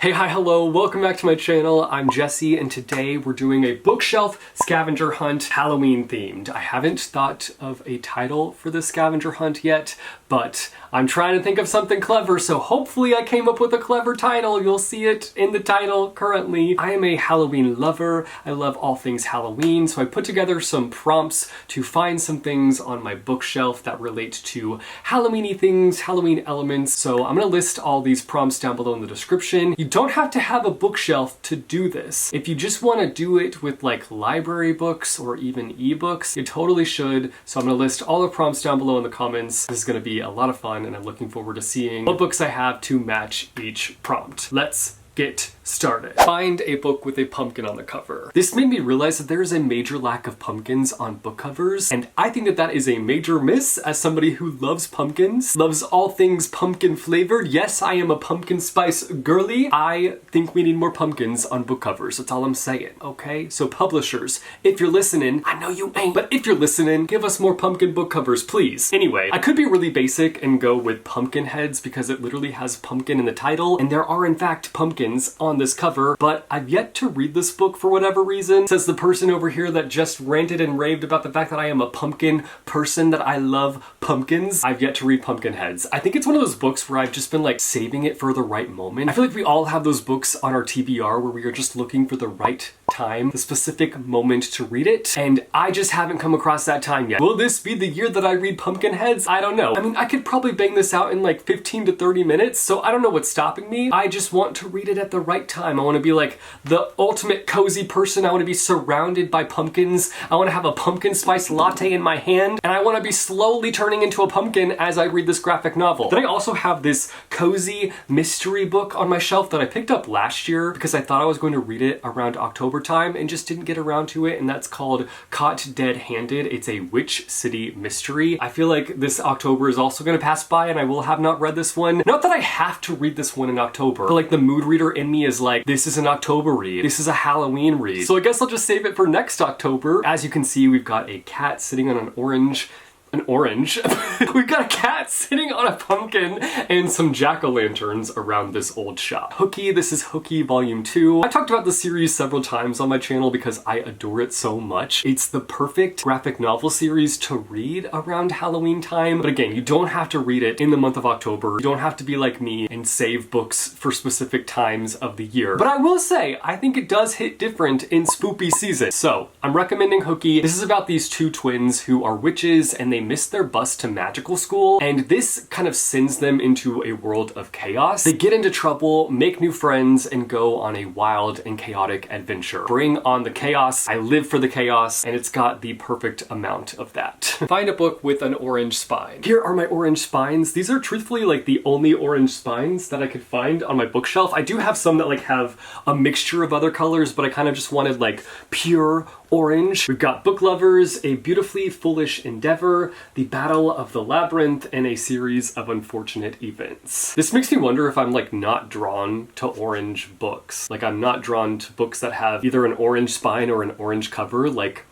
Hey, hi, hello, welcome back to my channel. I'm Jesse, and today we're doing a bookshelf scavenger hunt, Halloween themed. I haven't thought of a title for this scavenger hunt yet, but I'm trying to think of something clever, so hopefully I came up with a clever title. You'll see it in the title currently. I am a Halloween lover. I love all things Halloween, so I put together some prompts to find some things on my bookshelf that relate to Halloweeny things, Halloween elements. So I'm gonna list all these prompts down below in the description. You don't have to have a bookshelf to do this. If you just want to do it with like library books or even ebooks, you totally should. So I'm going to list all the prompts down below in the comments. This is going to be a lot of fun, and I'm looking forward to seeing what books I have to match each prompt. Let's get started. Find a book with a pumpkin on the cover. This made me realize that there is a major lack of pumpkins on book covers, and I think that that is a major miss as somebody who loves pumpkins, loves all things pumpkin flavored. Yes, I am a pumpkin spice girly. I think we need more pumpkins on book covers. That's all I'm saying, okay? So publishers, if you're listening, I know you ain't, but if you're listening, give us more pumpkin book covers, please. Anyway, I could be really basic and go with pumpkin heads because it literally has pumpkin in the title, and there are in fact pumpkins on this cover, but I've yet to read this book for whatever reason. Says the person over here that just ranted and raved about the fact that I am a pumpkin person, that I love pumpkins. I've yet to read Pumpkinheads. I think it's one of those books where I've just been like saving it for the right moment. I feel like we all have those books on our TBR where we are just looking for the right time, the specific moment to read it, and I just haven't come across that time yet. Will this be the year that I read Pumpkinheads? I don't know. I mean, I could probably bang this out in like 15 to 30 minutes, so I don't know what's stopping me. I just want to read it at the right time. I want to be like the ultimate cozy person. I want to be surrounded by pumpkins. I want to have a pumpkin spice latte in my hand, and I want to be slowly turning into a pumpkin as I read this graphic novel. Then I also have this cozy mystery book on my shelf that I picked up last year because I thought I was going to read it around October time and just didn't get around to it, and that's called Caught Dead-Handed. It's a Witch City mystery. I feel like this October is also going to pass by and I will have not read this one. Not that I have to read this one in October, but like the mood reader in me is like, this is an October read. This is a Halloween read. So I guess I'll just save it for next October. As you can see, we've got a cat sitting on an orange. We've got a cat sitting on a pumpkin and some jack-o'-lanterns around this old shop. Hooky, this is Hooky Volume 2. I talked about this series several times on my channel because I adore it so much. It's the perfect graphic novel series to read around Halloween time. But again, you don't have to read it in the month of October. You don't have to be like me and save books for specific times of the year. But I will say, I think it does hit different in spoopy season. So, I'm recommending Hooky. This is about these two twins who are witches and they miss their bus to magical school, and this kind of sends them into a world of chaos. They get into trouble, make new friends, and go on a wild and chaotic adventure. Bring on the chaos. I live for the chaos, and it's got the perfect amount of that. Find a book with an orange spine. Here are my orange spines. These are truthfully like the only orange spines that I could find on my bookshelf. I do have some that like have a mixture of other colors, but I kind of just wanted like pure orange. We've got Book Lovers, A Beautifully Foolish Endeavor, The Battle of the Labyrinth, and A Series of Unfortunate Events. This makes me wonder if I'm like not drawn to orange books. Like I'm not drawn to books that have either an orange spine or an orange cover. Like,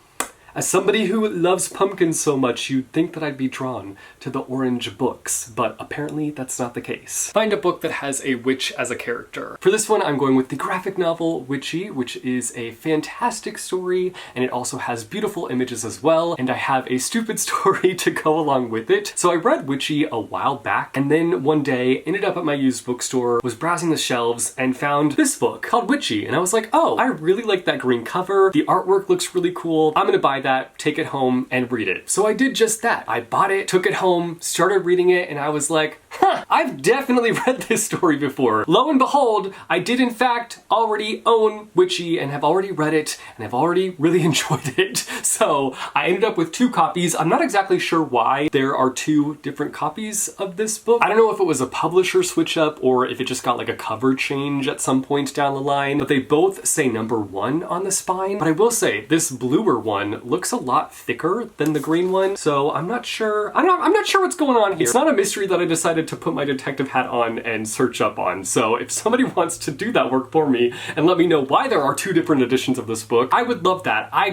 as somebody who loves pumpkins so much, you'd think that I'd be drawn to the orange books, but apparently that's not the case. Find a book that has a witch as a character. For this one, I'm going with the graphic novel Witchy, which is a fantastic story, and it also has beautiful images as well, and I have a stupid story to go along with it. So I read Witchy a while back, and then one day ended up at my used bookstore, was browsing the shelves, and found this book called Witchy, and I was like, oh, I really like that green cover. The artwork looks really cool. I'm gonna buy that, take it home, and read it. So I did just that. I bought it, took it home, started reading it, and I was like, huh, I've definitely read this story before. Lo and behold, I did in fact already own Witchy and have already read it, and I've already really enjoyed it. So I ended up with 2 copies. I'm not exactly sure why there are 2 different copies of this book. I don't know if it was a publisher switch up or if it just got like a cover change at some point down the line, but they both say number 1 on the spine. But I will say, this bluer one looks a lot thicker than the green one, so I'm not sure. I'm not sure what's going on here. It's not a mystery that I decided to put my detective hat on and search up on, so if somebody wants to do that work for me and let me know why there are two different editions of this book, I would love that. I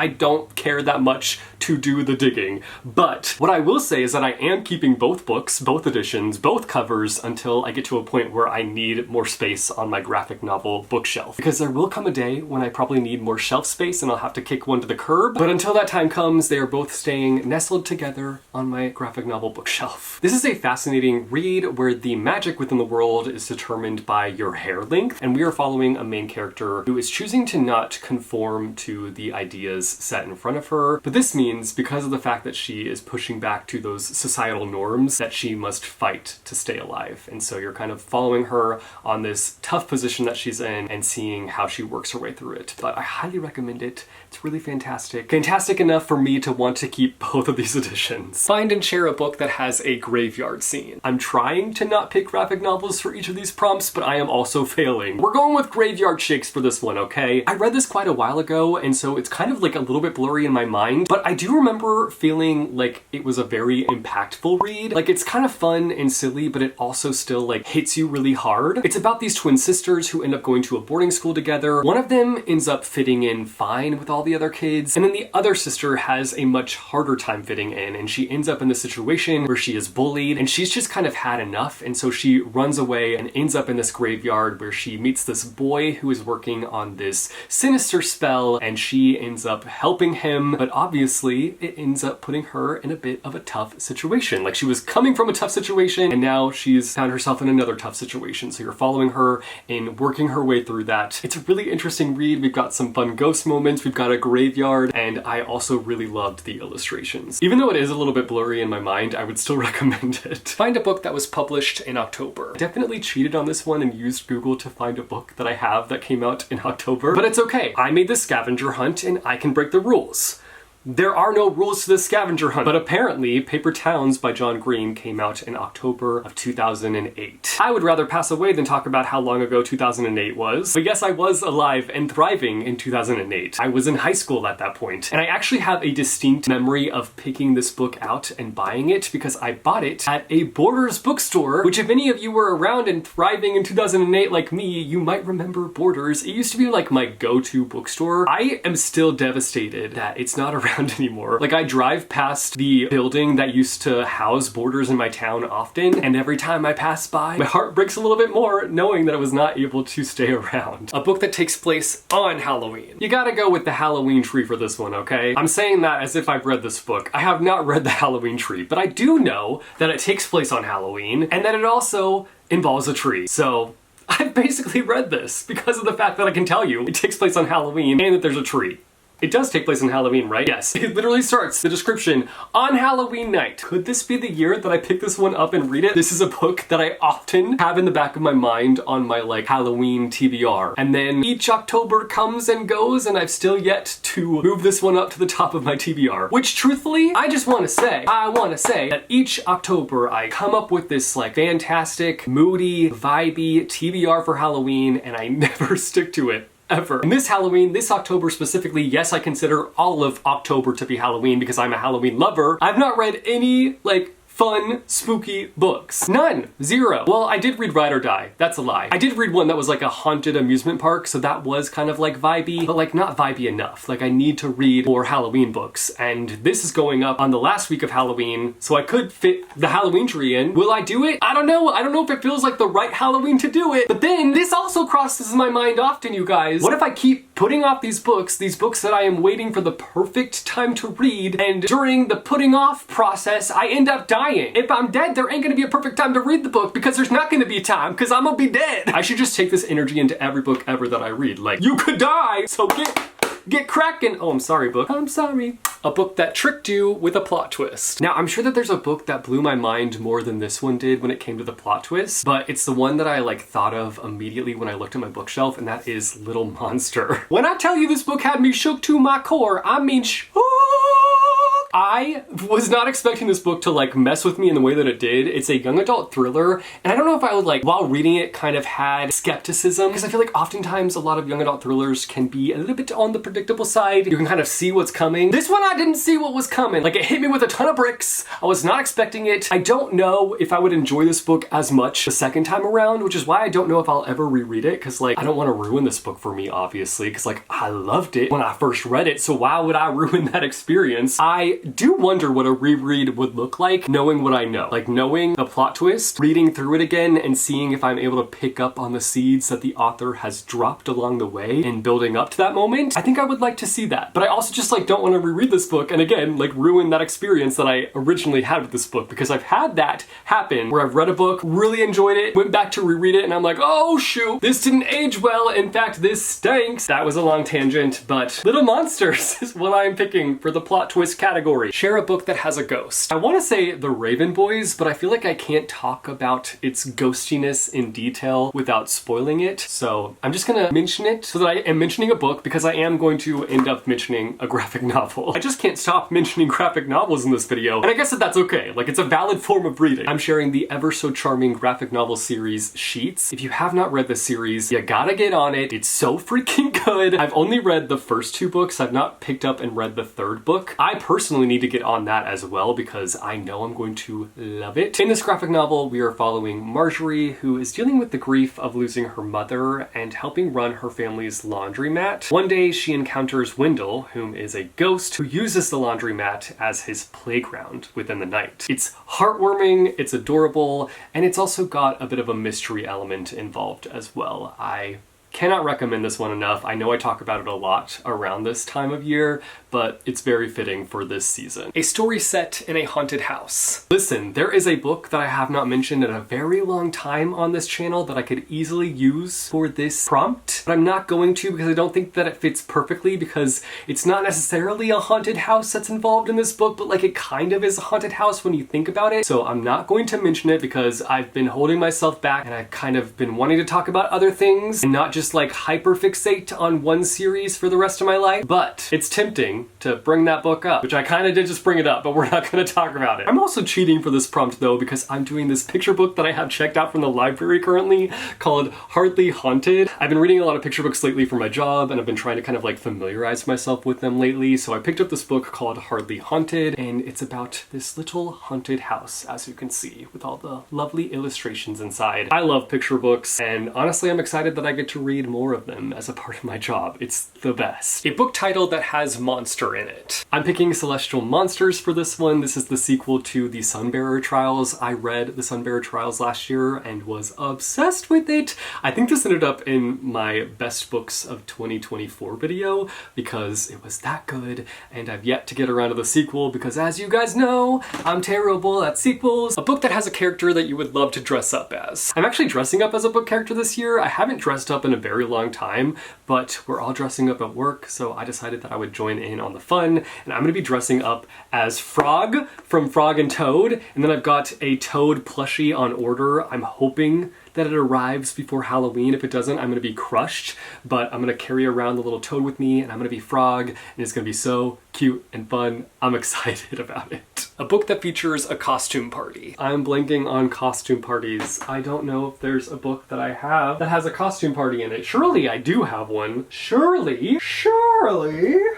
don't care that much to do the digging. But what I will say is that I am keeping both books, both editions, both covers until I get to a point where I need more space on my graphic novel bookshelf. Because there will come a day when I probably need more shelf space and I'll have to kick one to the curb. But until that time comes, they are both staying nestled together on my graphic novel bookshelf. This is a fascinating read where the magic within the world is determined by your hair length, and we are following a main character who is choosing to not conform to the ideas set in front of her. But this means, because of the fact that she is pushing back to those societal norms, that she must fight to stay alive. And so you're kind of following her on this tough position that she's in and seeing how she works her way through it. But I highly recommend it. It's really fantastic. Fantastic enough for me to want to keep both of these editions. Find and share a book that has a graveyard scene. I'm trying to not pick graphic novels for each of these prompts, but I am also failing. We're going with graveyard shakes for this one, okay? I read this quite a while ago, and so it's kind of like a little bit blurry in my mind, but I do remember feeling like it was a very impactful read. Like, it's kind of fun and silly, but it also still like hits you really hard. It's about these twin sisters who end up going to a boarding school together. One of them ends up fitting in fine with all the other kids, and then the other sister has a much harder time fitting in, and she ends up in this situation where she is bullied and she's just kind of had enough, and so she runs away and ends up in this graveyard where she meets this boy who is working on this sinister spell, and she ends up helping him, but obviously it ends up putting her in a bit of a tough situation. Like, she was coming from a tough situation and now she's found herself in another tough situation, so you're following her and working her way through that. It's a really interesting read. We've got some fun ghost moments, we've got a graveyard, and I also really loved the illustrations. Even though it is a little bit blurry in my mind, I would still recommend it. Find a book that was published in October. I definitely cheated on this one and used Google to find a book that I have that came out in October, but it's okay. I made this scavenger hunt and I can break the rules. There are no rules to this scavenger hunt, but apparently Paper Towns by John Green came out in October of 2008. I would rather pass away than talk about how long ago 2008 was, but yes, I was alive and thriving in 2008. I was in high school at that point, and I actually have a distinct memory of picking this book out and buying it because I bought it at a Borders bookstore, which if any of you were around and thriving in 2008 like me, you might remember Borders. It used to be like my go-to bookstore. I am still devastated that it's not around anymore. Like, I drive past the building that used to house Borders in my town often, and every time I pass by, my heart breaks a little bit more knowing that I was not able to stay around. A book that takes place on Halloween. You gotta go with the Halloween tree for this one, okay? I'm saying that as if I've read this book. I have not read the Halloween tree, but I do know that it takes place on Halloween and that it also involves a tree. So I've basically read this because of the fact that I can tell you it takes place on Halloween and that there's a tree. It does take place on Halloween, right? Yes. It literally starts, the description, on Halloween night. Could this be the year that I pick this one up and read it? This is a book that I often have in the back of my mind on my like Halloween TBR. And then each October comes and goes and I've still yet to move this one up to the top of my TBR. Which truthfully, I want to say that each October I come up with this like fantastic, moody, vibey TBR for Halloween and I never stick to it. Ever. And this Halloween, this October specifically, yes, I consider all of October to be Halloween because I'm a Halloween lover. I've not read any, like, fun, spooky books. None. Zero. Well, I did read Ride or Die. That's a lie. I did read one that was like a haunted amusement park, so that was kind of like vibey, but like not vibey enough. Like, I need to read more Halloween books, and this is going up on the last week of Halloween, so I could fit the Halloween tree in. Will I do it? I don't know. I don't know if it feels like the right Halloween to do it, but then this also crosses my mind often, you guys. What if I keep putting off these books that I am waiting for the perfect time to read, and during the putting off process, I end up dying? If I'm dead, there ain't gonna be a perfect time to read the book because there's not gonna be a time because I'm gonna be dead. I should just take this energy into every book ever that I read. Like, you could die, so get cracking. Oh, I'm sorry, book. I'm sorry. A book that tricked you with a plot twist. Now, I'm sure that there's a book that blew my mind more than this one did when it came to the plot twist, but it's the one that I like thought of immediately when I looked at my bookshelf, and that is Little Monster. When I tell you this book had me shook to my core, I mean shook. I was not expecting this book to like mess with me in the way that it did. It's a young adult thriller, and I don't know if I would like, while reading it, kind of had skepticism, because I feel like oftentimes a lot of young adult thrillers can be a little bit on the predictable side. You can kind of see what's coming. This one, I didn't see what was coming. Like, it hit me with a ton of bricks. I was not expecting it. I don't know if I would enjoy this book as much the second time around, which is why I don't know if I'll ever reread it, because like, I don't want to ruin this book for me, obviously, because like, I loved it when I first read it, so why would I ruin that experience? I do wonder what a reread would look like, knowing what I know. Like, knowing the plot twist, reading through it again, and seeing if I'm able to pick up on the seeds that the author has dropped along the way in building up to that moment. I think I would like to see that. But I also just like don't want to reread this book and again, like ruin that experience that I originally had with this book, because I've had that happen where I've read a book, really enjoyed it, went back to reread it, and I'm like, oh shoot, this didn't age well. In fact, this stinks. That was a long tangent, but Little Monsters is what I'm picking for the plot twist category. Share a book that has a ghost. I want to say The Raven Boys, but I feel like I can't talk about its ghostiness in detail without spoiling it. So I'm just gonna mention it so that I am mentioning a book, because I am going to end up mentioning a graphic novel. I just can't stop mentioning graphic novels in this video, and I guess that's okay. Like, it's a valid form of reading. I'm sharing the ever so charming graphic novel series Sheets. If you have not read the series, you gotta get on it. It's so freaking good. I've only read the first 2 books. I've not picked up and read the 3rd book. I personally need to get on that as well, because I know I'm going to love it. In this graphic novel, we are following Marjorie, who is dealing with the grief of losing her mother and helping run her family's laundromat. One day, she encounters Wendell, whom is a ghost who uses the laundromat as his playground within the night. It's heartwarming, it's adorable, and it's also got a bit of a mystery element involved as well. I cannot recommend this one enough. I know I talk about it a lot around this time of year, but it's very fitting for this season. A story set in a haunted house. Listen, there is a book that I have not mentioned in a very long time on this channel that I could easily use for this prompt, but I'm not going to, because I don't think that it fits perfectly, because it's not necessarily a haunted house that's involved in this book, but like, it kind of is a haunted house when you think about it. So I'm not going to mention it because I've been holding myself back, and I've kind of been wanting to talk about other things and not just like hyperfixate on one series for the rest of my life. But it's tempting to bring that book up, which I kind of did just bring it up, but we're not going to talk about it. I'm also cheating for this prompt though, because I'm doing this picture book that I have checked out from the library currently called Hardly Haunted. I've been reading a lot of picture books lately for my job, and I've been trying to kind of like familiarize myself with them lately. So I picked up this book called Hardly Haunted, and it's about this little haunted house, as you can see, with all the lovely illustrations inside. I love picture books, and honestly, I'm excited that I get to read more of them as a part of my job. It's the best. A book title that has monster in it. I'm picking Celestial Monsters for this one. This is the sequel to The Sunbearer Trials. I read The Sunbearer Trials last year and was obsessed with it. I think this ended up in my best books of 2024 video because it was that good, and I've yet to get around to the sequel because, as you guys know, I'm terrible at sequels. A book that has a character that you would love to dress up as. I'm actually dressing up as a book character this year. I haven't dressed up in a very long time, but we're all dressing up at work, so I decided that I would join in on the fun, and I'm gonna be dressing up as Frog from Frog and Toad, and then I've got a Toad plushie on order. I'm hoping that it arrives before Halloween. If it doesn't, I'm gonna be crushed, but I'm gonna carry around the little toad with me, and I'm gonna be Frog, and it's gonna be so cute and fun. I'm excited about it. A book that features a costume party. I'm blanking on costume parties. I don't know if there's a book that I have that has a costume party in it. Surely I do have one. Surely.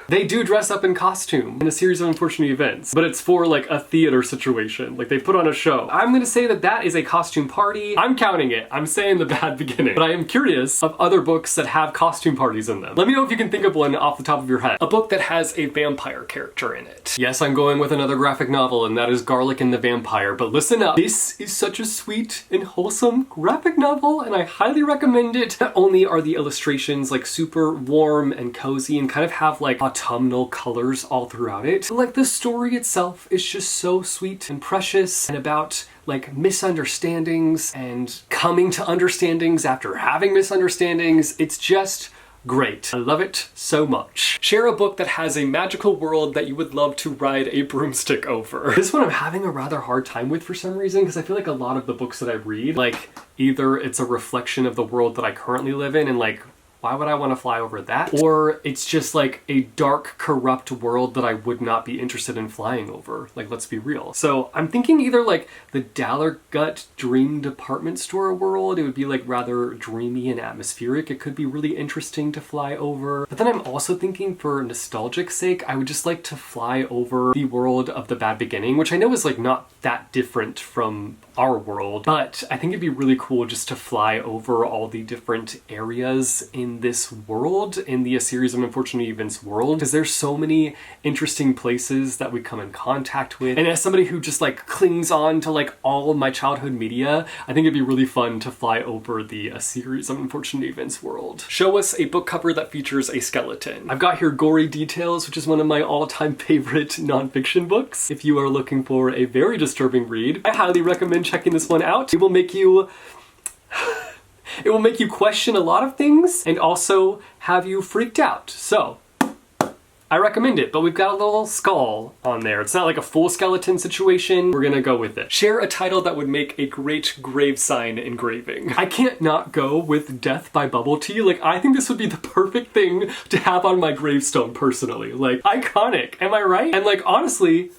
They do dress up in costume in a series of unfortunate events, but it's for like a theater situation. Like, they put on a show. I'm gonna say that that is a costume party. I'm counting it. I'm saying the bad beginning, but I am curious of other books that have costume parties in them. Let me know if you can think of one off the top of your head. A book that has a vampire character in it. Yes, I'm going with another graphic novel, and that is Garlic and the Vampire, but listen up. This is such a sweet and wholesome graphic novel, and I highly recommend it. Not only are the illustrations like super warm and cozy and kind of have like autumnal colors all throughout it, but like the story itself is just so sweet and precious, and about like misunderstandings and coming to understandings after having misunderstandings. It's just great. I love it so much. Share a book that has a magical world that you would love to ride a broomstick over. This one I'm having a rather hard time with for some reason, because I feel like a lot of the books that I read, like, either it's a reflection of the world that I currently live in and like Why would I want to fly over that? Or it's just like a dark, corrupt world that I would not be interested in flying over. Like, let's be real. So I'm thinking either like the Dallergut Dream Department Store world. It would be like rather dreamy and atmospheric. It could be really interesting to fly over. But then I'm also thinking for nostalgic sake, I would just like to fly over the world of The Bad Beginning, which I know is like not that different from our world, but I think it'd be really cool just to fly over all the different areas in this world, in the A Series of Unfortunate Events world, because there's so many interesting places that we come in contact with. And as somebody who just like clings on to like all of my childhood media, I think it'd be really fun to fly over the A Series of Unfortunate Events world. Show us a book cover that features a skeleton. I've got here Gory Details, which is one of my all-time favorite nonfiction books. If you are looking for a very disturbing read, I highly recommend checking this one out. It will make you question a lot of things and also have you freaked out. So I recommend it, but we've got a little skull on there. It's not like a full skeleton situation. We're gonna go with it. Share a title that would make a great grave sign engraving. I can't not go with Death by Bubble Tea. Like, I think this would be the perfect thing to have on my gravestone personally. Like, iconic, am I right? And like, honestly,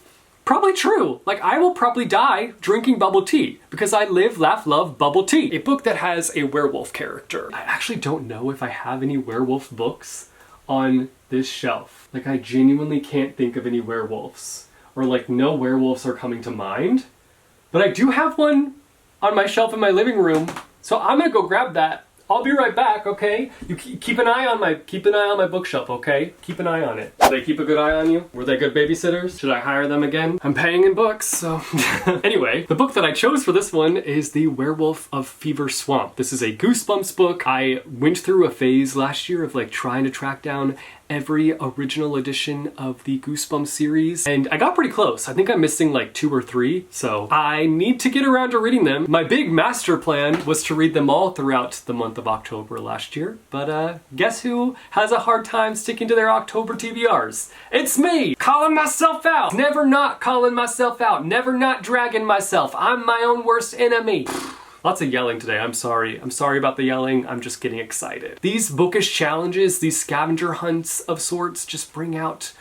probably true. Like, I will probably die drinking bubble tea because I live, laugh, love bubble tea. A book that has a werewolf character. I actually don't know if I have any werewolf books on this shelf. Like, I genuinely can't think of any werewolves, or like no werewolves are coming to mind, but I do have one on my shelf in my living room, so I'm gonna go grab that. I'll be right back, okay? You keep an eye on my bookshelf, okay? Keep an eye on it. Do they keep a good eye on you? Were they good babysitters? Should I hire them again? I'm paying in books, so. Anyway, the book that I chose for this one is The Werewolf of Fever Swamp. This is a Goosebumps book. I went through a phase last year of like trying to track down every original edition of the Goosebumps series, and I got pretty close. I think I'm missing like 2 or 3, so I need to get around to reading them. My big master plan was to read them all throughout the month of October last year, but guess who has a hard time sticking to their October TBRs? It's me! Calling myself out! Never not calling myself out, never not dragging myself. I'm my own worst enemy. Lots of yelling today, I'm sorry. I'm sorry about the yelling, I'm just getting excited. These bookish challenges, these scavenger hunts of sorts, just bring out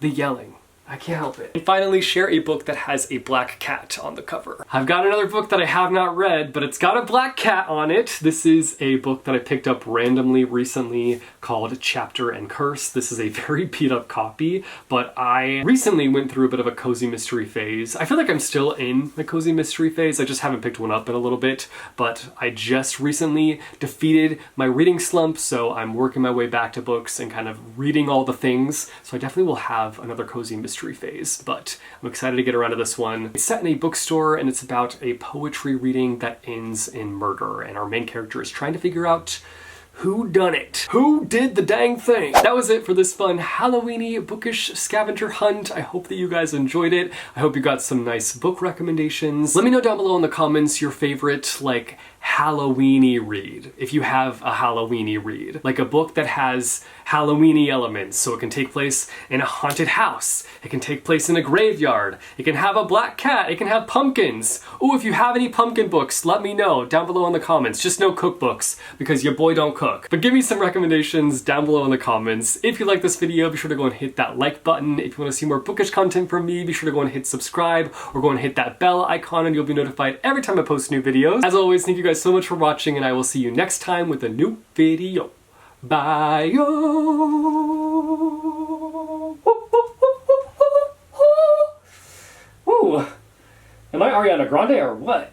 the yelling. I can't help it. And finally, share a book that has a black cat on the cover. I've got another book that I have not read, but it's got a black cat on it. This is a book that I picked up randomly recently called Chapter and Curse. This is a very beat up copy, but I recently went through a bit of a cozy mystery phase. I feel like I'm still in the cozy mystery phase. I just haven't picked one up in a little bit, but I just recently defeated my reading slump, so I'm working my way back to books and kind of reading all the things. So I definitely will have another cozy mystery phase, but I'm excited to get around to this one. It's set in a bookstore and it's about a poetry reading that ends in murder, and our main character is trying to figure out who done it? Who did the dang thing? That was it for this fun Halloweeny bookish scavenger hunt. I hope that you guys enjoyed it. I hope you got some nice book recommendations. Let me know down below in the comments your favorite, like, Halloweeny read. If you have a Halloweeny read. Like a book that has Halloweeny elements, so it can take place in a haunted house. It can take place in a graveyard. It can have a black cat. It can have pumpkins. Ooh, if you have any pumpkin books, let me know down below in the comments. Just no cookbooks, because your boy don't cook. But give me some recommendations down below in the comments. If you like this video, be sure to go and hit that like button. If you want to see more bookish content from me, be sure to go and hit subscribe, or go and hit that bell icon and you'll be notified every time I post new videos. As always, thank you guys so much for watching, and I will see you next time with a new video. Bye. Ooh. Am I Ariana Grande or what?